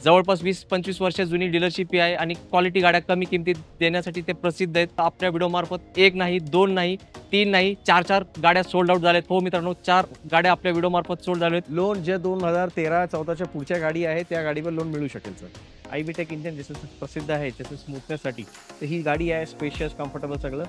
जवळपास 20-25 वर्ष जुनी डीलरशिप आहे आणि क्वालिटी गाड्या कमी किमतीत देण्यासाठी ते प्रसिद्ध आहेत. तर आपल्या व्हिडिओमार्फत 1 नाही, 2 नाही, 3 नाही, 4-4 गाड्या सोल्ड आउट झाल्यात. हो मित्रांनो, 4 गाड्या आपल्या व्हिडिओमार्फत सोल्ड झाल्यात. लोन जे 2013-14च्या पुढच्या गाडी आहे त्या गाडीवर लोन मिळू शकेल सर. आयबीटेक इंजन जसं प्रसिद्ध आहे तसं स्मूथनेससाठी, तर ही गाडी आहे स्पेशियस कम्फर्टेबल सगळं.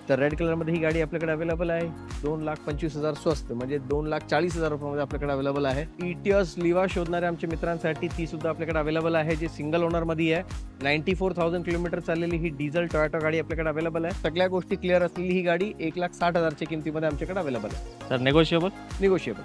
तर रेड कलरमध्ये ही गाडी आपल्याकडे अवेलेबल आहे. 2,25,000 स्वस्त म्हणजे 2,40,000 रुपयामध्ये आपल्याकडे अवेलेबल आहे. इटियस लिवा शोधणाऱ्या आमच्या मित्रांसाठी ती सुद्धा आपल्याकडे अवेलेबल आहे, जी सिंगल ओनरमध्ये आहे. 94,000 किलोमीटर चाललेली ही डिझेल टोयोटा गाडी आपल्याकडे अवेलेबल आहे. सगळ्या गोष्टी क्लिअर असलेली ही गाडी 1,60,000च्या किमतीमध्ये आमच्याकडे अवेलेबल आहे. तर निगोशिएबल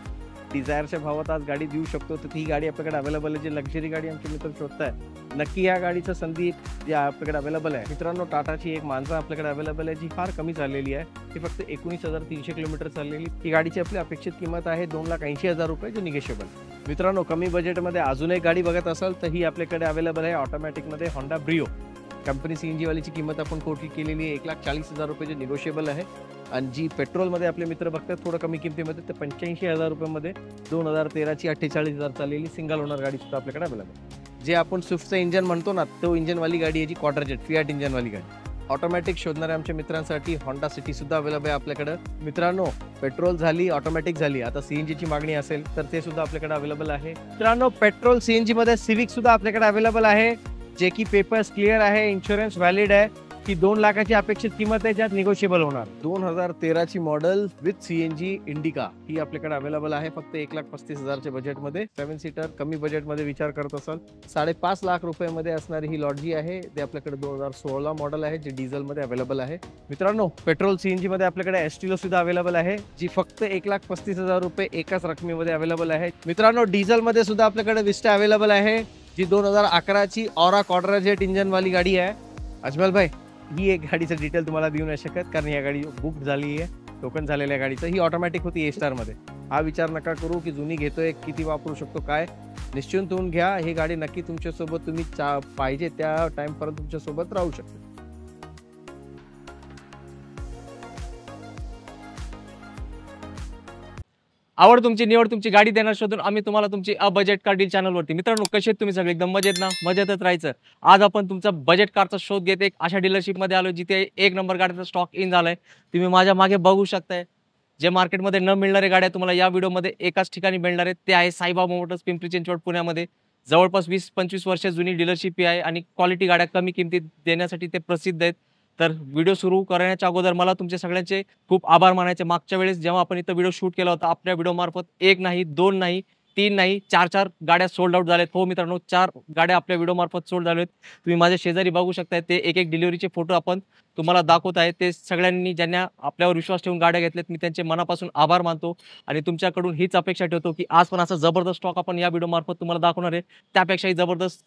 डिझायरच्या भावात आज गाडी देऊ शकतो. तर ही गाडी आपल्याकडे अवेलेबल आहे. जी लक्झरी गाडी आमचे मित्र शोधताय, नक्की या गाडीचं संधी जी आपल्याकडे अवेलेबल आहे. मित्रांनो, टाटाची एक मांजा आपल्याकडे अवेलेबल आहे, जी फार कमी चाललेली आहे. ती फक्त 19,300 किलोमीटर चाललेली. ही गाडीची आपली अपेक्षित किंमत आहे 2,80,000 रुपये, जे निगेशिएबल. मित्रांनो, कमी बजेटमध्ये अजून एक गाडी बघत असाल तर ही आपल्याकडे अवेलेबल आहे ऑटोमॅटिकमध्ये होंडा ब्रिओ. कंपनी CNG वालीची किंमत आपण कोटी केलेली आहे 1,40,000 रुपये, जे निगोशिएबल आहे. आणि जी पेट्रोलमध्ये आपले मित्र बघतात थोडं कमी किमतीमध्ये, तर 85,000 रुपयामध्ये 2013ची 48,000 चाललेली सिंगल ओनर गाडी सुद्धा आपल्याकडे अवेलेबल. जे आपण स्विफ्टचं इंजन म्हणतो ना, तो इंजनवाली गाडी आहे, जी क्वाड्राजेट फियाट इंजनवाली गाडी. ऑटोमॅटिक शोधणाऱ्या आमच्या मित्रांसाठी होंडा सिटी सुद्धा अवेलेबल आहे आपल्याकडे. मित्रांनो, पेट्रोल झाली, ऑटोमॅटिक झाली, आता CNGची मागणी असेल तर ते सुद्धा आपल्याकडे अवेलेबल आहे. मित्रांनो, पेट्रोल CNG मध्ये सिविक सुद्धा आपल्याकडे अवेलेबल आहे, जे की पेपर्स क्लिअर आहे, इन्शुरन्स व्हॅलिड आहे. की 2 लाखाची अपेक्षित किंमत आहे, ज्यात निगोशिएबल होणार. 2013ची मॉडेल विथ CNG इंडिका ही आपल्याकडे अवेलेबल आहे फक्त 1,35,000च्या बजेटमध्ये. 7 सीटर कमी बजेटमध्ये विचार करत असाल 5.5 लाख रुपयामध्ये असणारी ही लॉट जी आहे ते आपल्याकडे 2016 मॉडेल आहे, जे डिझेलमध्ये अवेलेबल आहे. मित्रांनो, पेट्रोल CNG मध्ये आपल्याकडे एस्टिलो सुद्धा अवेलेबल आहे, जी फक्त 1,35,000 रुपये एकाच रकमेमध्ये अवेलेबल आहे. मित्रांनो, डिझेलमध्ये सुद्धा आपल्याकडे विस्टा अवेलेबल आहे, जी 2011ची ऑरा क्वाड्राजेट इंजनवाली गाडी आहे. अजमल भाई, ही एक गाडीचं डिटेल तुम्हाला देऊ नाही शकत, कारण या गाडी बुक झाली आहे, टोकन झालेल्या गाडीचं. ही ऑटोमॅटिक होती A स्टार मध्ये. हा विचार नका करू की जुनी घेतोय, किती वापरू शकतो, काय. निश्चिंत होऊन घ्या, ही गाडी नक्की तुमच्यासोबत तुम्ही पाहिजे त्या टाइमपर्यंत तुमच्यासोबत राहू शकते. आवड तुमची, निवड तुमची, गाडी देणार शोधून आम्ही तुम्हाला तुमची बजेट कार डील चॅनलवरती. मित्रांनो, कसे आहेत तुम्ही सगळे? एकदम मजेत ना? मजेतच राहायचं. आज आपण तुमचा बजेट कारचा शोध घेत एक अशा डीलरशिपमध्ये आलो जिथे 1 नंबर गाड्यांचा स्टॉक इन झालाय. तुम्ही माझ्या मागे बघू शकताय. जे मार्केटमध्ये न मिळणारे गाड्या तुम्हाला या व्हिडिओमध्ये एकाच ठिकाणी मिळणार आहेत. ते आहे साईबाबा मोटर्स, पिंपरी चिंचवड, पुण्यामध्ये. जवळपास 20-25 वर्ष जुनी डीलरशिप आहे आणि क्वालिटी गाड्या कमी किमतीत देण्यासाठी ते प्रसिद्ध आहेत. तर व्हिडिओ सुरू करण्याच्या अगोदर मला तुमच्या सगळ्यांचे खूप आभार मानायचे. मागच्या वेळेस जेव्हा आपण इथं व्हिडिओ शूट केला होता, आपल्या व्हिडिओमार्फत 1 नाही, 2 नाही, 3 नाही, 4-4 गाड्या सोल्ड आउट झाल्यात. हो मित्रांनो, 4 गाड्या आपल्या व्हिडिओमार्फत सोल्ड झाल्यात. तुम्ही माझ्या शेजारी बघू शकताय, ते एक डिलिव्हरीचे फोटो आपण तुम्हाला दाखवत आहे. ते सगळ्यांनी ज्यांना आपल्यावर विश्वास ठेवून गाड्या घेतल्यात, मी त्यांचे मनापासून आभार मानतो आणि तुमच्याकडून हीच अपेक्षा ठेवतो की आज पण असा जबरदस्त स्टॉक आपण या व्हिडिओमार्फत तुम्हाला दाखवणार आहे. त्यापेक्षाही जबरदस्त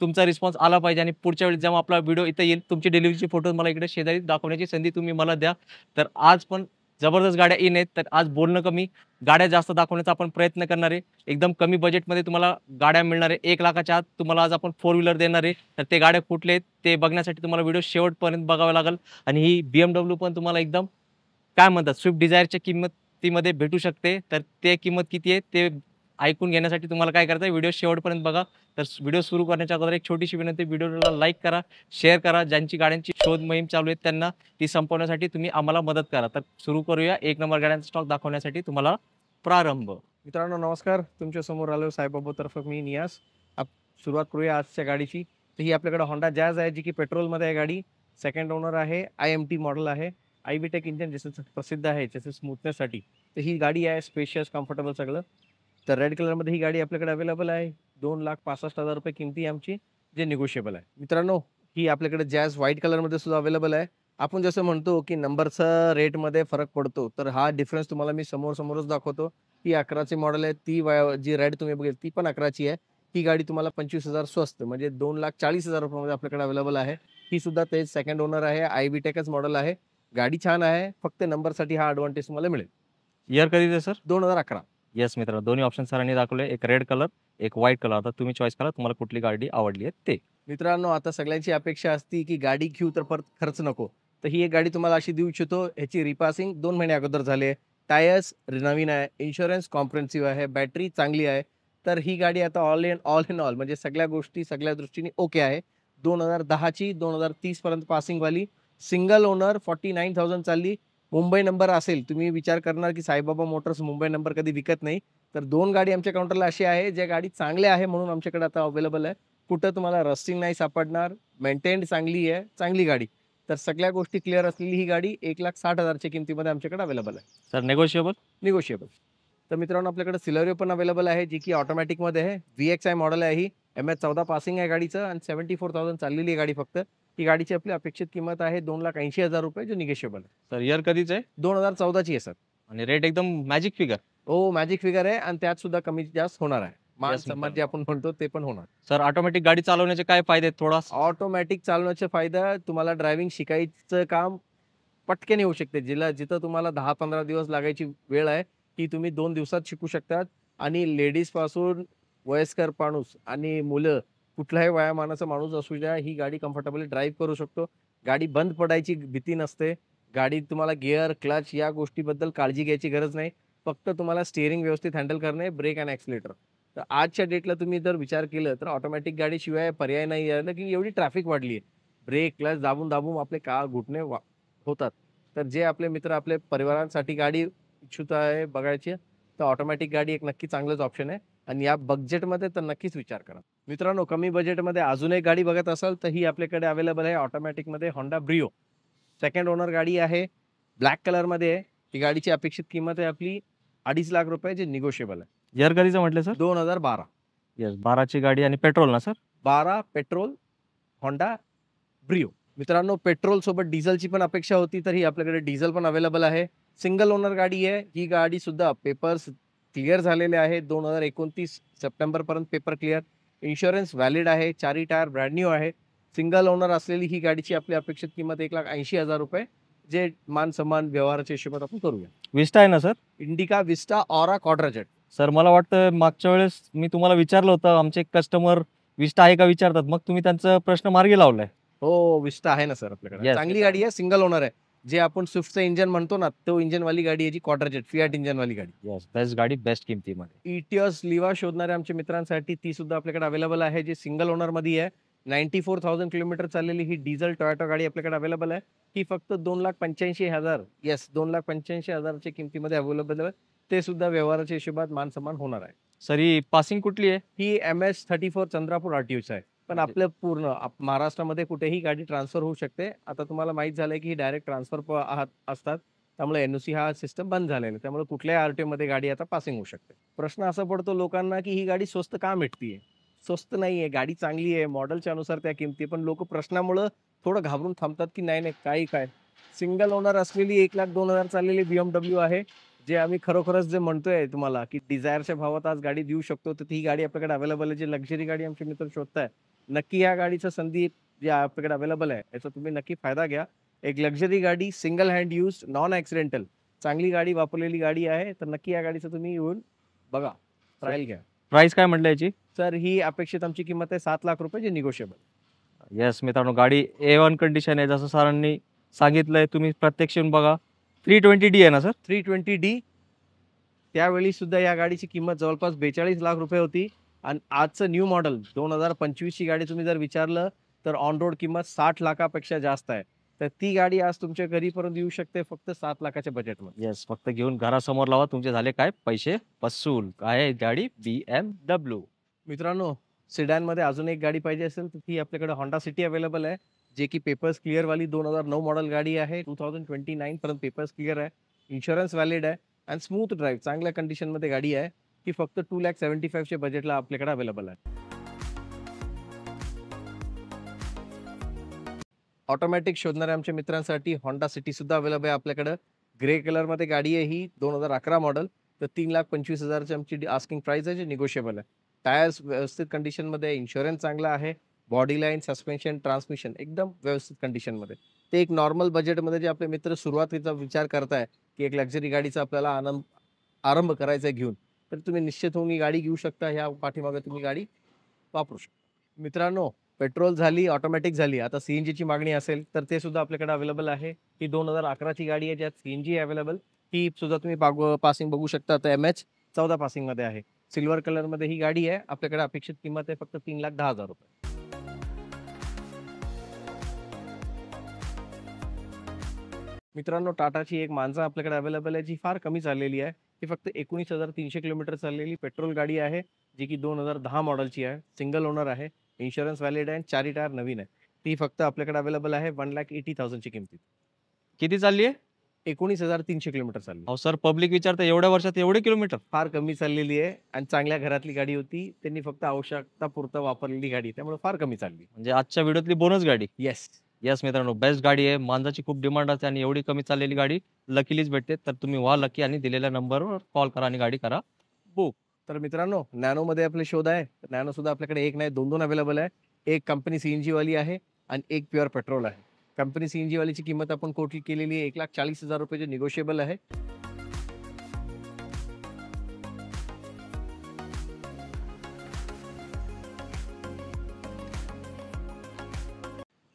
तुमचा रिस्पॉन्स आला पाहिजे आणि पुढच्या वेळी जेव्हा आपला व्हिडिओ इथं येईल, तुमची डिलिव्हरीचे फोटो मला इकडे शेजारी दाखवण्याची संधी तुम्ही मला द्या. तर आज पण जबरदस्त गाड्या इन आहेत. तर आज बोलणं कमी, गाड्या जास्त दाखवण्याचा आपण प्रयत्न करणार आहे. एकदम कमी बजेटमध्ये तुम्हाला गाड्या मिळणार आहे. 1 लाखाच्या आत तुम्हाला आज आपण 4 व्हीलर देणार आहे. तर ते गाड्या कुठले आहेत ते बघण्यासाठी तुम्हाला व्हिडिओ शेवटपर्यंत बघावा लागेल. आणि ही BMW पण तुम्हाला एकदम काय म्हणतात, स्विफ्ट डिझायरच्या किंमतीमध्ये भेटू शकते. तर ते किंमत किती आहे ते ऐकून घेण्यासाठी तुम्हाला काय करायचं आहे, व्हिडिओ शेवटपर्यंत बघा. तर व्हिडिओ सुरू करण्याच्या अगोदर एक छोटीशी विनंती, व्हिडिओला लाईक करा, शेअर करा. ज्यांची गाड्यांची शोध मोहीम चालू आहे त्यांना ती संपवण्यासाठी तुम्ही आम्हाला मदत करा. तर सुरू करूया 1 नंबर गाड्यांचा स्टॉक दाखवण्यासाठी तुम्हाला प्रारंभ. मित्रांनो, नमस्कार. तुमच्या समोर आलो साईबाबातर्फे मी नियास. सुरुवात करूया आजच्या गाडीची. तर ही आपल्याकडे होंडा जॅज आहे, जी की पेट्रोलमध्ये आहे गाडी. सेकंड ओनर आहे, IMT मॉडेल आहे. आयबीटेक इंजन जसं प्रसिद्ध आहे जसं स्मूथनेससाठी, तर ही गाडी आहे स्पेशियस कम्फर्टेबल सगळं. तर रेड कलरमध्ये ही गाडी आपल्याकडे अवेलेबल आहे. 2,65,000 रुपये किमती आमची, जे निगोशिएबल आहे. मित्रांनो, ही आपल्याकडे जॅज व्हाईट कलरमध्ये सुद्धा अवेलेबल आहे. आपण जसं म्हणतो की नंबरचा रेटमध्ये फरक पडतो, तर हा डिफरन्स तुम्हाला मी समोरच दाखवतो. ही 11ची मॉडेल आहे. ती जी रेड तुम्ही बघेल ती पण 11ची आहे. ही गाडी तुम्हाला 25,000 स्वस्त म्हणजे 2,40,000 रुपयामध्ये आपल्याकडे अवेलेबल आहे. ही सुद्धा तेच सेकंड ओनर आहे, आयबीटेकच मॉडेल आहे. गाडी छान आहे, फक्त नंबरसाठी हा ॲडव्हान्टेज तुम्हाला मिळेल. इयर कधी आहे सर? 2011. येस मित्रांनो, दोन्ही ऑप्शन सरांनी दाखवले. एक रेड कलर, एक व्हाईट कलर. आता तुम्ही चॉईस करा तुम्हाला कुठली गाडी आवडली आहे ते. मित्रांनो, आता सगळ्यांची अपेक्षा असती की गाडी घेऊ तर परत खर्च नको. तर ही एक गाडी तुम्हाला अशी देऊ इच्छितो. ह्याची रिपासिंग 2 महिने अगोदर झाले. टायर्स नवीन आहे, इन्शुरन्स कॉम्प्रिहेन्सिव्ह आहे, बॅटरी चांगली आहे, तर ही गाडी आता ऑल इन ऑल म्हणजे सगळ्या गोष्टी सगळ्या दृष्टीने ओके आहे. 2010ची 2030 पर्यंत पासिंगवाली सिंगल ओनर 49,000 चालली. मुंबई नंबर असेल. तुम्ही विचार करणार की साईबाबा मोटर्स मुंबई नंबर कधी विकत नाही. तर 2 गाडी आमच्या काउंटरला अशी आहे, ज्या गाडी चांगल्या आहे म्हणून आमच्याकडे आता अवेलेबल आहे. कुठं तुम्हाला रस्टिंग नाही सापडणार, मेंटेन्ड चांगली आहे, चांगली गाडी. तर सगळ्या गोष्टी क्लिअर असलेली ही गाडी 1,60,000 च्या किमतीमध्ये आमच्याकडे अवेलेबल आहे. Sir negotiable? निगोशिएबल. तर मित्रांनो आपल्याकडे सिलेरिओ पण अवेलेबल आहे, जी की ऑटोमॅटिकमध्ये आहे. VXI मॉडेल आहे ही. MS-14 पासिंग आहे गाडीचं आणि 74,000 चाललेली आहे गाडी फक्त. ही गाडीची आपली अपेक्षित किंमत आहे ₹2,80,000 जो निगोशिएबल आहे. सर इयर कधीच आहे 2014ची आहे सर. आणि रेट एकदम मॅजिक फिगर. हो, मॅजिक फिगर आहे आणि त्यात सुद्धा कमी जास्त होणार आहे. मान Yes, सन्मान मित्रांनो. जे आपण म्हणतो ते पण होणार. सर ऑटोमॅटिक गाडी चालवण्याचे काय फायदे आहेत थोडा? ऑटोमॅटिक चालवण्याचे फायदा तुम्हाला ड्रायव्हिंग शिकायचं काम पटकन येऊ शकते. जिथं तुम्हाला 10-15 दिवस लागायची वेळ आहे, ती तुम्ही 2 दिवसात शिकू शकतात आणि लेडीजपासून वयस्कर माणूस आणि मुलं, कुठल्याही वयामानाचा माणूस असू द्या, ही गाडी कम्फर्टेबली ड्राईव्ह करू शकतो. गाडी बंद पडायची भीती नसते. गाडीत तुम्हाला गिअर, क्लच या गोष्टीबद्दल काळजी घ्यायची गरज नाही. फक्त तुम्हाला स्टीअरिंग व्यवस्थित हँडल करणे, ब्रेक आणि ॲक्सिलेटर. तर आजच्या डेटला तुम्ही जर विचार केलं तर ऑटोमॅटिक गाडीशिवाय पर्याय नाही आहे, की एवढी ट्रॅफिक वाढली आहे. ब्रेक, क्लच दाबून आपले घुटणे होतात. तर जे आपले मित्र आपल्या परिवारांसाठी गाडी इच्छुक आहे बघायची, तर ऑटोमॅटिक गाडी एक नक्की चांगलंच ऑप्शन आहे आणि या बजेटमध्ये तर नक्कीच विचार करा. मित्रांनो, कमी बजेटमध्ये अजून एक गाडी बघत असाल तर ही आपल्याकडे अवेलेबल आहे ऑटोमॅटिकमध्ये Honda Brio. सेकंड ओनर गाडी आहे. ब्लॅक कलरमध्ये आहे. ही गाडीची अपेक्षित किंमत आहे आपली ₹2.5 लाख जे निगोशिएबल आहे. इयर कधीचं म्हटलं सर? 2012. येस 12ची गाडी आणि पेट्रोल ना सर? 12 petrol Honda Brio. मित्रांनो, पेट्रोल सोबत डिझेलची पण अपेक्षा होती, तर ही आपल्याकडे डिझेल पण अवेलेबल आहे. सिंगल ओनर गाडी आहे. ही गाडी सुद्धा पेपर्स क्लिअर झालेले आहेत. 2029 सप्टेंबरपर्यंत पेपर क्लिअर. इन्शुरन्स व्हॅलिड आहे. 4ही टायर ब्रँड न्यू आहे. सिंगल ओनर असलेली ही गाडीची आपली अपेक्षित किंमत ₹1,80,000 जे मान सन्मान व्यवहाराच्या हिशोबात आपण करूया. विस्टा आहे ना सर? इंडिका, विस्टा, ऑरा, क्वाड्राजेट. सर मला वाटतं मागच्या वेळेस मी तुम्हाला विचारलं होतं, आमचे कस्टमर विस्टा आहे का विचारतात, मग तुम्ही त्यांचा प्रश्न मार्गी लावलाय. हो, विस्टा आहे ना सर आपल्याकडे. Yes, चांगली गाडी आहे, सिंगल ओनर आहे. जे आपण स्विफ्टचं इंजिन म्हणतो ना, तो इंजिनवाली गाडी आहे जी क्वाड्राजेट, फियाट इंजिनवाली गाडी. येस बेस्ट गाडी बेस्ट किमतीमध्ये. इटिओस लिवा शोधणाऱ्या आमच्या मित्रांसाठी ती सुद्धा आपल्याकडे अवेलेबल आहे, जी सिंगल ओनरमध्ये आहे. 94,000 किलोमीटर चाललेली ही डिझेल टोयोटा गाडी आपल्याकडे अवेलेबल आहे. ही फक्त 2,85,000 येस 2,85,000 च्या किमतीमध्ये अवेलेबल आहे. ते सुद्धा व्यवहाराच्या हिशोबात मान सन्मान होणार आहे. सर ही पासिंग कुठली आहे? ही MS-34 चंद्रापूर RTOची आहे. पण आपल्या पूर्ण महाराष्ट्रामध्ये कुठेही गाडी ट्रान्सफर होऊ शकते. आता तुम्हाला माहित झालंय की ही डायरेक्ट ट्रान्सफर असतात. त्यामुळे NOC हा सिस्टम बंद झालेला आहे. त्यामुळे कुठल्याही RTOमध्ये गाडी आता पासिंग होऊ शकते. प्रश्न असा पडतो लोकांना की ही गाडी स्वस्त का भेटतीये? स्वस्त नाहीये, गाडी चांगली आहे, मॉडेलच्या अनुसार त्या किमती. पण लोक प्रश्नामुळं थोडं घाबरून थांबतात की नाही काय. सिंगल ओनर असलेली 1,02,000 चाललेली BMW आहे. जे आम्ही खरोखरच जे म्हणतोय तुम्हाला की डिझायरच्या भावात आज गाडी देऊ शकतो, तर ती गाडी आपल्याकडे अवेलेबल आहे. जी लक्झरी गाडी आमचे मित्र शोधताय, नक्की या गाडीचं संधी जे आपल्याकडे अवेलेबल आहे, याचा तुम्ही नक्की फायदा घ्या. एक लक्झरी गाडी, single hand use, non accidental, चांगली गाडी, वापरलेली गाडी आहे. तर नक्की या गाडीचं तुम्ही येऊन बघा, ट्रायल घ्या. प्राइस काय म्हटलं याची? सर ही अपेक्षित आमची किंमत आहे ₹7,00,000 जे निगोशिएबल. येस मित्रांनो, गाडी A1 कंडिशन आहे, जसं सरांनी सांगितलंय. तुम्ही प्रत्यक्ष येऊन बघा. 320D आहे ना सर? 320D. त्यावेळी सुद्धा या गाडीची किंमत जवळपास ₹42,00,000 होती आणि आजचं न्यू मॉडेल 2025 ची गाडी तुम्ही जर विचारलं तर ऑन रोड किंमत 60,00,000पेक्षा जास्त आहे. तर ती गाडी आज तुमच्या घरीपर्यंत येऊ शकते फक्त 7,00,000च्या बजेटमध्ये. येस फक्त घेऊन घरासमोर लावा, तुमचे झाले काय पैसे वसूल. काय आहे गाडी? BMW. मित्रांनो, सिडॅनमध्ये अजून एक गाडी पाहिजे असेल तर ती आपल्याकडे Honda City अवेलेबल आहे, जे की पेपर्स क्लिअरवाली 2009 मॉडेल गाडी आहे. 2029 पर्यंत पेपर्स क्लिअर आहे, इन्शुरन्स व्हॅलिड आहे आणि स्मूथ ड्राईव्ह चांगल्या कंडिशनमध्ये गाडी आहे. ती फक्त 2,75,000च्या बजेटला आपल्याकडे अवेलेबल आहे. ऑटोमॅटिक शोधणाऱ्या आमच्या मित्रांसाठी Honda City सुद्धा अवेलेबल आहे आपल्याकडे. ग्रे कलरमध्ये गाडी आहे ही, 2011 मॉडेल. तर 3,25,000ची आमची आस्किंग प्राइस आहे, जे निगोशिएबल आहे. टायर्स व्यवस्थित कंडिशनमध्ये, इन्शुरन्स चांगला आहे, बॉडी लाईन, सस्पेन्शन, ट्रान्समिशन एकदम व्यवस्थित कंडिशनमध्ये. ते एक नॉर्मल बजेटमध्ये जे आपले मित्र सुरुवातीचा विचार करताय की एक लक्झरी गाडीचा आपल्याला आरंभ करायचा आहे घेऊन, तर तुम्ही निश्चित होऊन ही गाडी घेऊ शकता. ह्या पाठीमागे तुम्ही गाडी वापरू शकता. मित्रांनो, पेट्रोल झाली, ऑटोमॅटिक झाली, आता CNGची मागणी असेल तर ते सुद्धा आपल्याकडे अवेलेबल आहे. ही 2011ची गाडी आहे, ज्यात CNG अवेलेबल. ही सुद्धा तुम्ही पासिंग बघू शकता. तर MS-14 पासिंगमध्ये आहे. सिल्वर कलर मध्ये ही गाडी आहे. आपल्याकडे अपेक्षित किंमत आहे फक्त 3,10,000 रुपये. मित्रांनो, टाटाची एक मांजा आपल्याकडे अवेलेबल आहे, जी फार कमी चाललेली आहे. ती फक्त 19,300 किलोमीटर चाललेली पेट्रोल गाडी आहे, जी की 2010 मॉडेलची आहे. सिंगल ओनर आहे, इन्शुरन्स व्हॅलिड आहे, 4 टायर नवीन आहे. ती फक्त आपल्याकडे अवेलेबल आहे 1,80,000 ची किमतीत. किती चालली आहे? 19,300 किलोमीटर चालली. अहो सर, पब्लिक विचारतं एवढ्या वर्षात एवढे किलोमीटर? फार कमी चाललेली आहे आणि चांगल्या घरातली गाडी होती. त्यांनी फक्त आवश्यकता पुरतं वापरलेली गाडी, त्यामुळे फार कमी चालली. म्हणजे आजच्या व्हिडिओतली बोनस गाडी. येस. येस मित्रांनो, बेस्ट गाडी आहे. मांजाची खूप डिमांड असते आणि एवढी कमी चाललेली गाडी लकीलीच भेटते. तर तुम्ही व्हा लकी आणि दिलेल्या नंबरवर कॉल करा आणि गाडी करा बुक. तर मित्रांनो, नॅनो मध्ये आपले शोध आहे. नॅनो सुद्धा आपल्याकडे एक नाही 2 अवेलेबल आहे. एक कंपनी सीएनजी वाली आहे आणि एक प्युअर पेट्रोल आहे. कंपनी सीएनजी वालीची किंमत आपण कोट केलेली आहे 1,40,000 रुपये, जे निगोशिएबल आहे.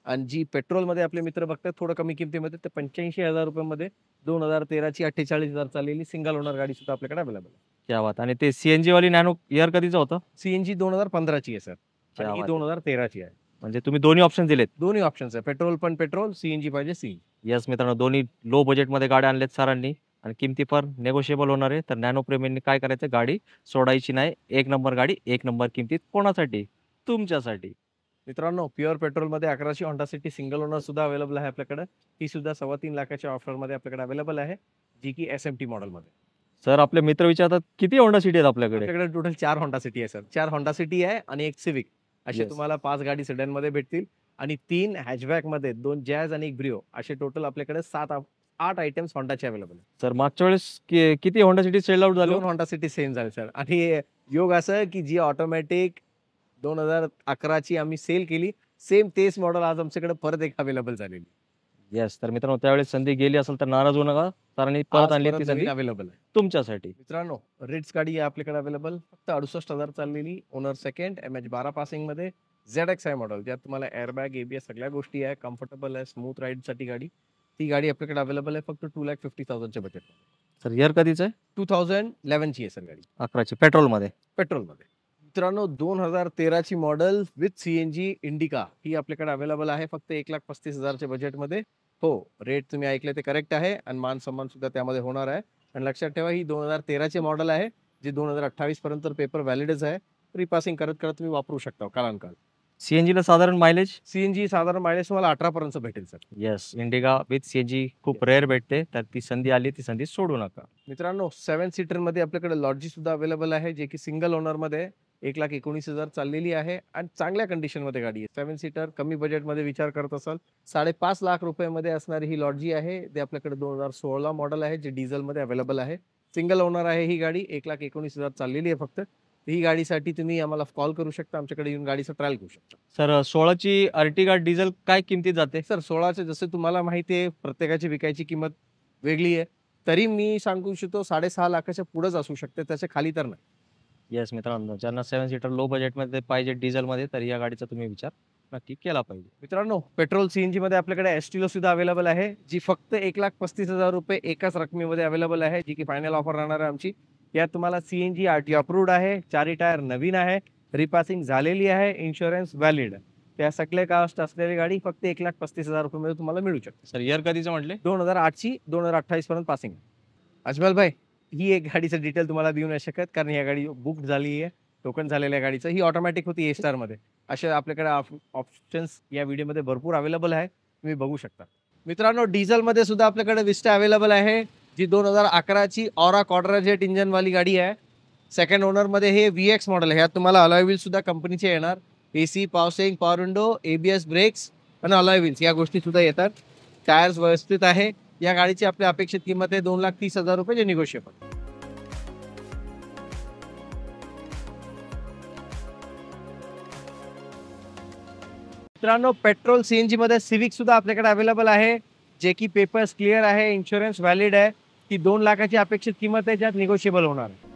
आणि जी पेट्रोल मध्ये आपले मित्र बघतात थोडं कमी किमतीमध्ये, तर 85,000 रुपयामध्ये 2013 ची 48,000 चाललेली सिंगल ओनर गाडी सुद्धा आपल्याकडे अवेलेबल आहे. क्या बात. आणि ते सीएनजी वाली नॅनो इयर कधीचं होतं? सीएनजी 2015 ची आहे सर, क्या आणि ही बात. 2013 ची आहे. म्हणजे तुम्ही दोन्ही ऑप्शन दिलेत. दोन्ही ऑप्शन्स आहे, पेट्रोल पण पेट्रोल, सीएनजी पाहिजे सीएनजी. येस मित्रांनो, दोन्ही लो बजेटमध्ये गाड्या आणल्यात सरांनी आणि किमती पण नेगोशिएबल होणार आहे. तर नॅनो प्रेमींनी काय करायचं, गाडी सोडायची नाही. एक नंबर गाडी, एक नंबर किमतीत. कोणासाठी? तुमच्यासाठी. मित्रांनो, प्युअर पेट्रोल मध्ये 1100 होंडा सिटी सिंगल ओनर सुद्धा अवेलेबल आहे आपल्याकडे. ती सुद्धा 3.25 लाखाच्या ऑफर मध्ये आपल्याकडे अवेलेबल आहे, जी की एसएमटी मॉडेल मध्ये. सर, आपले मित्र विचारतात किती होंडा सिटी आहेत आपल्याकडे? आपल्याकडे टोटल 4 होंडा सिटी आहे सर. 4 होंडा सिटी आहे आणि एक सिविक, असे Yes. तुम्हाला 5 गाडी सेडन मध्ये भेटतील आणि 3 हॅचबॅक मध्ये, 2 जॅज आणि एक ब्रिओ, असे टोटल आपल्याकडे 8 आयटम्स होंडाचे अवेलेबल आहे. सर, मागच्या वेळेस किती होंडा सिटी सेल आउट झाले? 2 होंडा सिटी सेम झाले सर. आणि योग असं की जी ऑटोमॅटिक 2011 ची आम्ही सेल केली, सेम तेच मॉडेल आज आमच्याकडे परत एक अवेलेबल झालेली. येस. तर मित्रांनो, त्यावेळेस संधी गेली असेल तर नाराज होऊ नका. सरांनी परत आणली ती संधी अवेलेबल आहे तुमच्यासाठी. मित्रांनो. रिट्स गाडी आहे आपल्याकडे अवेलेबल, फक्त 68,000 चाललेली, ओनर सेकंड, MH12 पासिंग मध्ये, ZX आहे मॉडेल, ज्यात तुम्हाला एअरबॅग, एबीएस सगळ्या गोष्टी आहे, कम्फर्टेबल आहे, स्मूथ राईड साठी गाडी. ती गाडी आपल्याकडे अवेलेबल आहे फक्त 2,50,000 च्या बजेट. सर, इयर कधीच आहे? 2011 ची आहे सर गाडी, 11ची पेट्रोलमध्ये. पेट्रोलमध्ये. मित्रांनो, 2013 ची मॉडेल विथ सीएनजी इंडिका ही आपल्याकडे अवेलेबल आहे फक्त 1,35,000 च्या बजेटमध्ये. हो, रेट तुम्ही ऐकले ते करेक्ट आहे आणि मान सन्मान सुद्धा त्यामध्ये होणार आहे. आणि लक्षात ठेवा, ही 2013 चे मॉडेल आहे, जे 2028 पर्यंत पेपर व्हॅलिडच आहे. रिपासिंग करत करत तुम्ही वापरू शकता कालांकाल. सीएनजीला साधारण मायलेज? सीएनजी साधारण मायलेज तुम्हाला 18 पर्यंत भेटेल सर. येस. इंडिगा विथ सीएनजी खूप रेअर भेटते, तर ती संधी आली, ती संधी सोडू नका. मित्रांनो, 7 सीटर मध्ये आपल्याकडे लॉर्जी सुद्धा अवेलेबल आहे, जे की सिंगल ओनर मध्ये 1,19,000 चाललेली आहे आणि चांगल्या कंडिशन मध्ये गाडी आहे. 7 सीटर कमी बजेट मध्ये विचार करत असाल, 5.5 लाख रुपयामध्ये असणारी ही लॉर्जी आहे. ते आपल्याकडे 2016 मॉडेल आहे, जे डिझेल मध्ये अवेलेबल आहे. सिंगल ओनर आहे ही गाडी, 1,19,000 चाललेली आहे फक्त. ही गाडीसाठी तुम्ही आम्हाला कॉल करू शकता, आमच्याकडे येऊन गाडीचं ट्रायल घेऊ शकता. सर, 16ची अर्टिगा डिझेल काय किमतीत जाते? सर, 16चे जसे तुम्हाला माहिती आहे, प्रत्येकाची विकायची किंमत वेगळी आहे, तरी मी सांगू शकतो 6.5 लाखाच्या पुढेच असू शकते, त्याच्या खाली तर नाही. येस मित्रांनो, ज्यांना 7 सीटर लो बजेटमध्ये पाहिजे डिझेलमध्ये, तर या गाडीचा तुम्ही विचार नक्की केला पाहिजे. मित्रांनो, पेट्रोल सीएनजी मध्ये आपल्याकडे एस्टिलो सुद्धा अवेलेबल आहे, जी फक्त 1,35,000 रुपये एकाच रकमेमध्ये अवेलेबल आहे, जी की फायनल ऑफर राहणार आहे आमची. यात तुम्हाला सीएनजी आरटी अप्रूव्ड आहे, 4 टायर नवीन आहे, रिपासिंग झालेली आहे, इन्शुरन्स व्हॅलिड आहे. त्या सगळे कास्ट असलेली गाडी फक्त 1,35,000 रुपये तुम्हाला मिळू शकते. सर, इयर कधीचं म्हटले? 2008 ची, 2028 पर्यंत पासिंग. अजमल भाई, ही एक गाडीचं डिटेल तुम्हाला देऊ नाही शकत, कारण या गाडी बुक झाली आहे, टोकन झालेल्या गाडीचं. ही ऑटोमॅटिक होती ए स्टार मध्ये. असे आपल्याकडे ऑप्शन्स या व्हिडिओमध्ये भरपूर अवेलेबल आहे, तुम्ही बघू शकता. मित्रांनो, डिझेल मध्ये सुद्धा आपल्याकडे विस्टा अवेलेबल आहे, जी 2011 ची ऑरा क्वाड्राजेट इंजन वाली गाडी आहे. सेकंड ओनर मध्ये हे VX मॉडेल आहे. यात तुम्हाला अलॉय व्हील्स सुद्धा कंपनीचे येणार, AC, power steering, power window, ABS brakes आणि अलॉय व्हील्स या गोष्टी सुद्धा येतात. टायर्स व्यवस्थित आहे. या गाडीची आपली अपेक्षित किंमत आहे 2,30,000 रुपये, जे निगोशिएबल. मित्रांनो, पेट्रोल सीएनजी मध्ये सिविक सुद्धा आपल्याकडे अवेलेबल आहे, जे की पेपर्स क्लिअर आहे, इन्शुरन्स व्हॅलिड आहे. ती 2 लाखाची अपेक्षित किंमत आहे, ज्यात निगोशिएबल होणार आहे.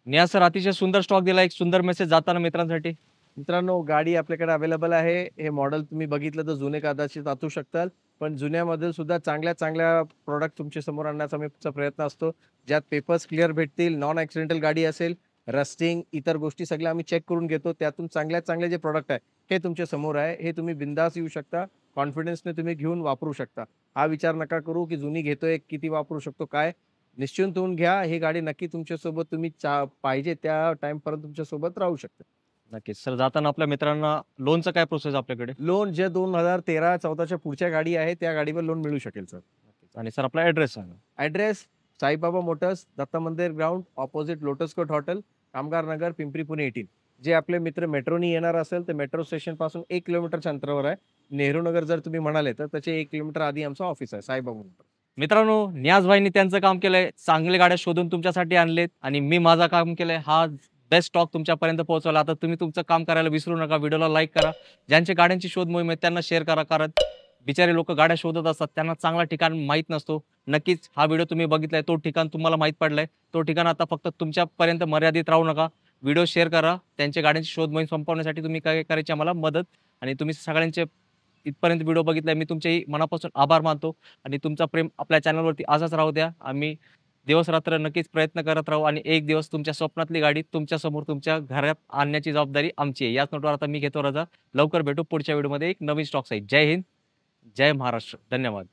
निया सर, अतिशय सुंदर स्टॉक दिला. एक सुंदर मेसेज जाताना मित्रांसाठी. मित्रांनो, गाडी आपल्याकडे अवेलेबल आहे. हे मॉडेल तुम्ही बघितलं तर जुने कदाचित असू शकतात. पण जुन्यामध्ये सुद्धा चांगल्या प्रॉडक्ट तुमच्या समोर आणण्याचा आमचा प्रयत्न असतो. ज्यात पेपर्स क्लिअर भेटतील, नॉन ॲक्सिडेंटल गाडी असेल, रस्टिंग, इतर गोष्टी सगळ्या आम्ही चेक करून घेतो. त्यातून चांगले जे प्रॉडक्ट आहे, हे तुमच्या समोर आहे. हे तुम्ही बिंदास येऊ शकता. कॉन्फिडन्सने तुम्ही घेऊन वापरू शकता. हा विचार नका करू, की जुनी घेतोय, किती वापरू शकतो, काय? निश्चिंत होऊन घ्या. ही गाडी नक्की तुमच्यासोबत तुम्ही पाहिजे त्या टाईमपर्यंत तुमच्यासोबत राहू शकते. नक्कीच. सर जाताना आपल्या मित्रांना लोनचं काय प्रोसेस आपल्याकडे? लोन जे 2013-14च्या पुढच्या गाडी आहे, त्या गाडीवर लोन मिळू शकेल सर. आणि सर आपला ॲड्रेस सांगा. Address Saibaba motors, Datta Mandir ground, opposite lotus court hotel, Kamgar Nagar, Pimpri, Pune 18. जे आपले मित्र मेट्रोनी येणार असेल, तर मेट्रो स्टेशनपासून 1 किलोमीटरच्या अंतरावर आहे. नेहरू नगर जर तुम्ही म्हणाले, तर त्याचे 1 किलोमीटर आधी आमचं ऑफिस आहे, साईबाबा मोटर्स. मित्रांनो, नियाज भाईंनी त्यांचं काम केलंय. चांगल्या गाड्या शोधून तुमच्यासाठी आणलेत आणि मी माझं काम केलंय. हा बेस्ट स्टॉक तुमच्यापर्यंत पोहोचवला. आता तुम्ही तुमचं काम करायला विसरू नका. व्हिडिओला लाईक करा. ज्यांच्या गाड्यांची शोध मोहीम आहे त्यांना शेअर करा. कारण बिचारे लोक गाड्या शोधत असतात, त्यांना चांगला ठिकाण माहीत नसतो. नक्कीच हा व्हिडिओ तुम्ही बघितलाय, तो ठिकाण तुम्हाला माहीत पडलाय. तो ठिकाण आता फक्त तुमच्यापर्यंत मर्यादित राहू नका. व्हिडिओ शेअर करा. त्यांच्या गाड्यांची शोध मोहीम संपवण्यासाठी तुम्ही काय करायची आम्हाला मदत. आणि तुम्ही सगळ्यांचे इथपर्यंत व्हिडिओ बघितलाय, मी तुमचेही मनापासून आभार मानतो. आणि तुमचा प्रेम आपल्या चॅनलवरती असंच राहू द्या. आम्ही दिवस रात्र नक्कीच प्रयत्न करत राहू आणि एक दिवस तुमच्या स्वप्नातली गाडी तुमच्यासमोर तुमच्या घरात आणण्याची जबाबदारी आमची आहे. याच नोटवर आता मी घेतो रजा. लवकर भेटू पुढच्या व्हिडिओमध्ये एक नवीन स्टॉक साईज. जय हिंद, जय महाराष्ट्र. धन्यवाद.